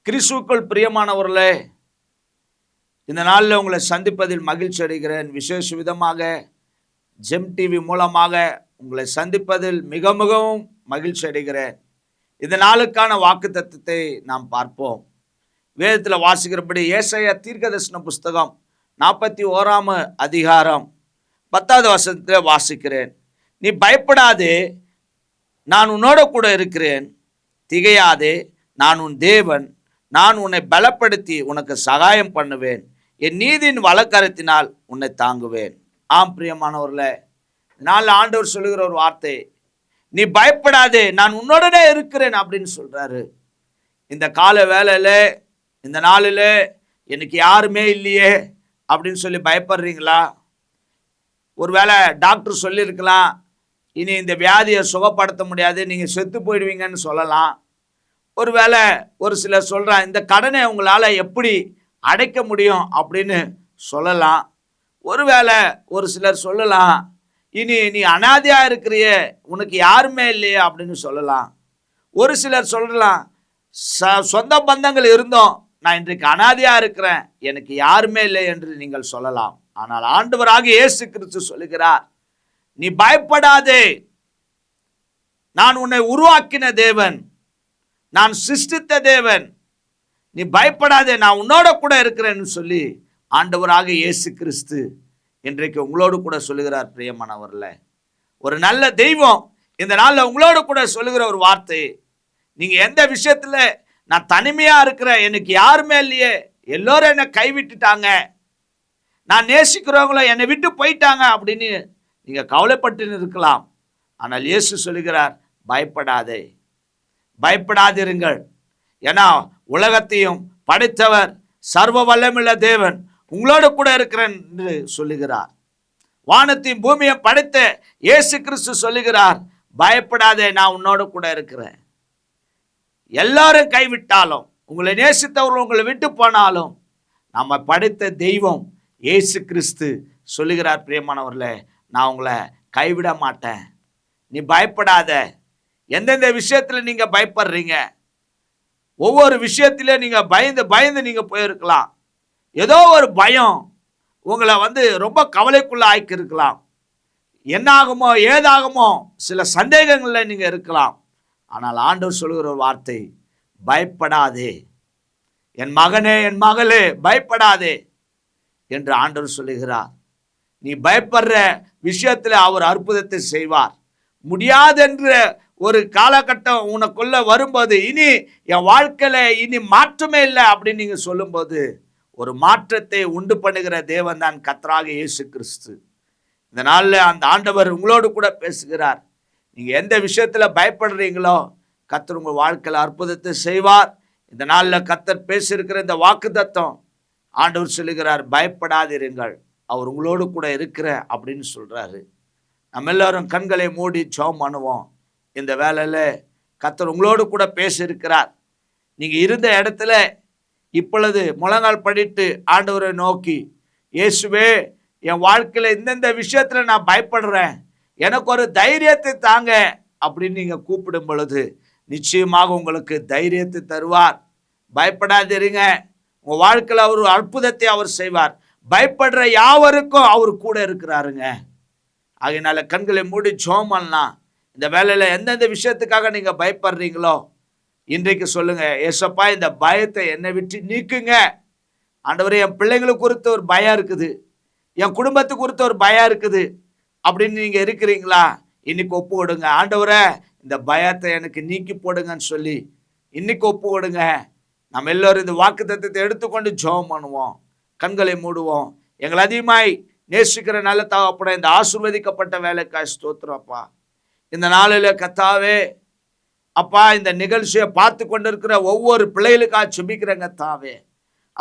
கிறிஸ்துவுக்குள் பிரியமானவர்களே, இந்த நாளில் உங்களை சந்திப்பதில் மகிழ்ச்சி அடைகிறேன். விசேஷ விதமாக ஜெம் டிவி மூலமாக உங்களை சந்திப்பதில் மிகவும் மகிழ்ச்சி அடைகிறேன். இந்த நாளுக்கான வாக்குத்தத்தத்தை நாம் பார்ப்போம். வேதத்தில் வாசிக்கிறபடி ஏசாயா தீர்க்கதரிசன புஸ்தகம் 41ஆம் அதிகாரம் 10வது வசனத்தில் வாசிக்கிறேன். நீ பயப்படாதே, நான் உன்னோட கூட இருக்கிறேன். திகையாதே, நான் உன் தேவன். நான் உன்னை பலப்படுத்தி உனக்கு சகாயம் பண்ணுவேன். என் நீதியின் வலக்கரத்தினால் உன்னை தாங்குவேன். ஆம் பிரியமானவர்களே, நாள் ஆண்டவர் சொல்லுகிற ஒரு வார்த்தை, நீ பயப்படாதே, நான் உன்னோடனே இருக்கிறேன் அப்படின்னு சொல்றாரு. இந்த கால வேளையில, இந்த நாளில் எனக்கு யாருமே இல்லையே அப்படின்னு சொல்லி பயப்படுறீங்களா? ஒருவேளை டாக்டர் சொல்லியிருக்கலாம், இனி இந்த வியாதியை சுகப்படுத்த முடியாது, நீங்கள் செத்து போயிடுவீங்கன்னு சொல்லலாம். ஒருவேளை ஒரு சிலர் சொல்கிறான், இந்த கடனை உங்களால் எப்படி அடைக்க முடியும் அப்படின்னு சொல்லலாம். ஒருவேளை ஒரு சிலர் சொல்லலாம், இனி நீ அனாதையாக இருக்கிறியே, உனக்கு யாருமே இல்லையே அப்படின்னு சொல்லலாம். ஒரு சிலர் சொல்லலாம், சொந்த பந்தங்கள் இருந்தோம், நான் இன்றைக்கு அனாதையாக இருக்கிறேன், எனக்கு யாருமே இல்லை என்று நீங்கள் சொல்லலாம். ஆனால் ஆண்டவராக இயேசு கிறிஸ்து சொல்லுகிறார், நீ பயப்படாதே, நான் உன்னை உருவாக்கின தேவன், நான் சிருஷ்டித்த தேவன், நீ பயப்படாதே, நான் உன்னோட கூட இருக்கிறேன்னு சொல்லி ஆண்டவராக இயேசு கிறிஸ்து இன்றைக்கு உங்களோடு கூட சொல்லுகிறார். பிரியமானவர்களே, ஒரு நல்ல தெய்வம் இந்த நாளில் உங்களோடு கூட சொல்லுகிற ஒரு வார்த்தை, நீங்கள் எந்த விஷயத்தில் நான் தனிமையாக இருக்கிறேன், எனக்கு யாருமே இல்லையே, எல்லோரும் என்னை கைவிட்டுட்டாங்க, நான் நேசிக்கிறவங்கள என்னை விட்டு போயிட்டாங்க அப்படின்னு நீங்கள் கவலைப்பட்டு இருக்கலாம். ஆனால் இயேசு சொல்லுகிறார், பயப்படாதே, பயப்படாதிருங்கள். ஏன்னா உலகத்தையும் படைத்தவர் சர்வ வல்லமுள்ள தேவன் உங்களோடு கூட இருக்கிறேன் என்று சொல்லுகிறார். வானத்தையும் பூமியை படைத்த இயேசு கிறிஸ்து சொல்லுகிறார், பயப்படாதே, நான் உன்னோடு கூட இருக்கிறேன். எல்லாரும் கைவிட்டாலும், உங்களை நேசித்தவர்கள் உங்களை விட்டு போனாலும், நம்ம படைத்த தெய்வம் இயேசு கிறிஸ்து சொல்லுகிறார், பிரியமானவர்களே, நான் உங்களை கைவிட மாட்டேன், நீ பயப்படாத. எந்தெந்த விஷயத்தில் நீங்கள் பயப்படுறீங்க, ஒவ்வொரு விஷயத்திலே நீங்கள் பயந்து பயந்து நீங்கள் போயிருக்கலாம். ஏதோ ஒரு பயம் உங்களை ரொம்ப கவலைக்குள்ள ஆக்கியிருக்கலாம். என்ன ஆகுமோ ஏதாகுமோ சில சந்தேகங்களில் நீங்கள் இருக்கலாம். ஆனால் ஆண்டவர் சொல்லுகிற ஒரு வார்த்தை, பயப்படாதே என் மகனே, என் மகளே, பயப்படாதே என்று ஆண்டவர் சொல்லுகிறார். நீ பயப்படுற விஷயத்தில் அவர் அற்புதத்தை செய்வார். முடியாதென்ற ஒரு காலகட்டம் உனக்குள்ள வரும்போது, இனி என் வாழ்க்கையில இனி மாற்றமே இல்லை அப்படின்னு நீங்க சொல்லும்போது, ஒரு மாற்றத்தை உண்டு பண்ணுகிற தேவன் தான் கர்த்தராகிய இயேசு கிறிஸ்து. இந்த நாளில் அந்த ஆண்டவர் உங்களோடு கூட பேசுகிறார். நீங்க எந்த விஷயத்துல பயப்படுறீங்களோ, கர்த்தர் உங்கள் வாழ்க்கையில் அற்புதத்தை செய்வார். இந்த நாளில் கர்த்தர் பேசியிருக்கிற இந்த வாக்குத்தத்தம் ஆண்டவர் சொல்லுகிறார், பயப்படாதிருங்கள், அவர் உங்களோடு கூட இருக்கிற அப்படின்னு சொல்றாரு. நம்ம எல்லாரும் கண்களை மூடி ஜெபம் பண்ணுவோம். இந்த வேளையில் கர்த்தர் உங்களோடு கூட பேசியிருக்கிறார். நீங்கள் இருந்த இடத்துல இப்பொழுது முழங்கால் படிட்டு ஆண்டவரை நோக்கி, இயேசுவே, என் வாழ்க்கையில் இந்தந்த விஷயத்தில் நான் பயப்படுறேன், எனக்கு ஒரு தைரியத்தை தாங்க அப்படின்னு நீங்கள் கூப்பிடும் பொழுது நிச்சயமாக உங்களுக்கு தைரியத்தை தருவார். பயப்படாதிருங்க, உங்கள் வாழ்க்கையில் அவர் அற்புதத்தை அவர் செய்வார். பயப்படுற யாவருக்கும் அவர் கூட இருக்கிறாருங்க. ஆகையினால கண்களை மூடி ஜெபம் பண்ணலாம். இந்த வேலையில் எந்தெந்த விஷயத்துக்காக நீங்கள் பயப்படுறீங்களோ இன்றைக்கு சொல்லுங்க, ஏசப்பா, இந்த பயத்தை என்னை விட்டு நீக்குங்க. ஆண்டவரே, என் பிள்ளைங்களுக்கு குறித்த ஒரு பயம் இருக்குது, என் குடும்பத்துக்கு குறித்த ஒரு பயம் இருக்குது அப்படின்னு நீங்கள் இருக்கிறீங்களா? இன்னைக்கு ஒப்பு கொடுங்க. ஆண்டவரே, இந்த பயத்தை எனக்கு நீக்கி போடுங்கன்னு சொல்லி இன்னைக்கு ஒப்பு கொடுங்க. நம்ம எல்லோரும் இந்த வாக்குத்தத்தத்தை எடுத்துக்கொண்டு ஜெபம் பண்ணுவோம். கண்களை மூடுவோம். எங்களை அதிகமாய் நேசிக்கிற நல்ல தகப்பனே, இந்த ஆசீர்வதிக்கப்பட்ட வேலைக்காய் ஸ்தோத்திரப்பா. இந்த நாளில் கர்த்தாவே, அப்பா, இந்த நிகழ்ச்சியை பார்த்து கொண்டிருக்கிற ஒவ்வொரு பிள்ளைகளுக்காக செபிக்கிறேங்க கர்த்தாவே.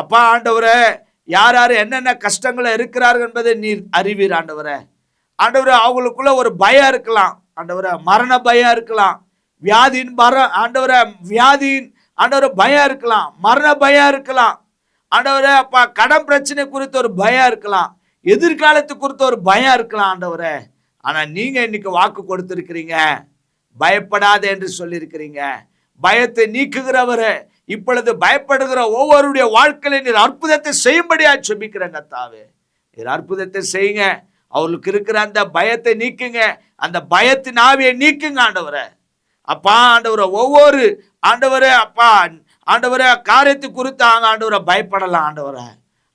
அப்பா ஆண்டவரே, யார் யார் என்னென்ன கஷ்டங்களை இருக்கிறார்கள் என்பதை நீர் அறிவீர் ஆண்டவரே. ஆண்டவரே, அவங்களுக்குள்ள ஒரு பயம் இருக்கலாம் ஆண்டவரே, மரண பயம் இருக்கலாம், வியாதியின் ஆண்டவரே, வியாதியின் ஆண்டவரே பயம் இருக்கலாம், மரண பயம் இருக்கலாம் ஆண்டவரே. அப்பா, கடன் பிரச்சனை குறித்த ஒரு பயம் இருக்கலாம், எதிர்காலத்து குறித்த ஒரு பயம் இருக்கலாம் ஆண்டவரே. ஆனால் நீங்கள் இன்னைக்கு வாக்கு கொடுத்துருக்கிறீங்க, பயப்படாதே என்று சொல்லியிருக்கிறீங்க. பயத்தை நீக்குகிறவரை இப்பொழுது பயப்படுகிற ஒவ்வொருடைய வாழ்க்கையில நீர் அற்புதத்தை செய்யும்படியா ஜெபிக்கிறேன் கர்த்தாவே. நீர் அற்புதத்தை செய்யுங்க. அவர்களுக்கு இருக்கிற அந்த பயத்தை நீக்குங்க. அந்த பயத்தின் ஆவியை நீக்குங்க ஆண்டவரே. அப்பா ஆண்டவரே, ஒவ்வொரு ஆண்டவரே அப்பா ஆண்டவரே காரியத்தை குறித்து ஆண்டவரை பயப்படலாம் ஆண்டவரே.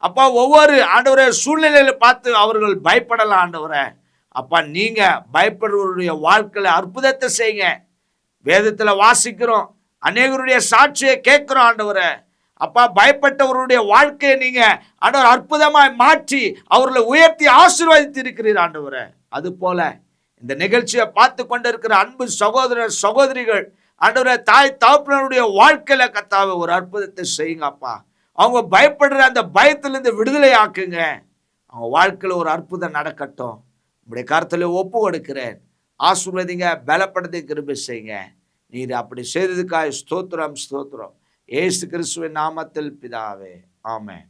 அப்பா ஒவ்வொரு ஆண்டவரே சூழ்நிலையில பார்த்து அவர்கள் பயப்படலாம் ஆண்டவரே. அப்பா நீங்க பயப்படுவருடைய வாழ்க்கையில அற்புதத்தை செய்யுங்க. வேதத்துல வாசிக்கிறோம், அநேகருடைய சாட்சியை கேட்கிறோம் ஆண்டவரே. அப்பா பயப்பட்டவருடைய வாழ்க்கையை நீங்க ஆண்டவர் அற்புதமாய் மாற்றி அவர்களை உயர்த்தி ஆசீர்வதித்து இருக்கிறீர் ஆண்டவரே. அது போல இந்த நிகழ்ச்சியை பார்த்து கொண்டிருக்கிற அன்பு சகோதரர் சகோதரிகள் ஆண்டவரே, தாய் தகப்பனுடைய வாழ்க்கையில கர்த்தாவே ஒரு அற்புதத்தை செய்யுங்க அப்பா. அவங்க பயப்படுற அந்த பயத்திலிருந்து விடுதலை ஆக்குங்க. அவங்க வாழ்க்கையில ஒரு அற்புதம் நடக்கட்டும். உங்களுடைய கருத்துல ஒப்பு கொடுக்கிறேன். ஆசீர்வதிங்க, பலப்படுத்தி கிருபை செய்யுங்க. நீர் அப்படி செய்ததுக்காக ஸ்தோத்திரம் ஸ்தோத்திரம். இயேசு கிறிஸ்துவின் நாமத்தில் பிதாவே, ஆமென்.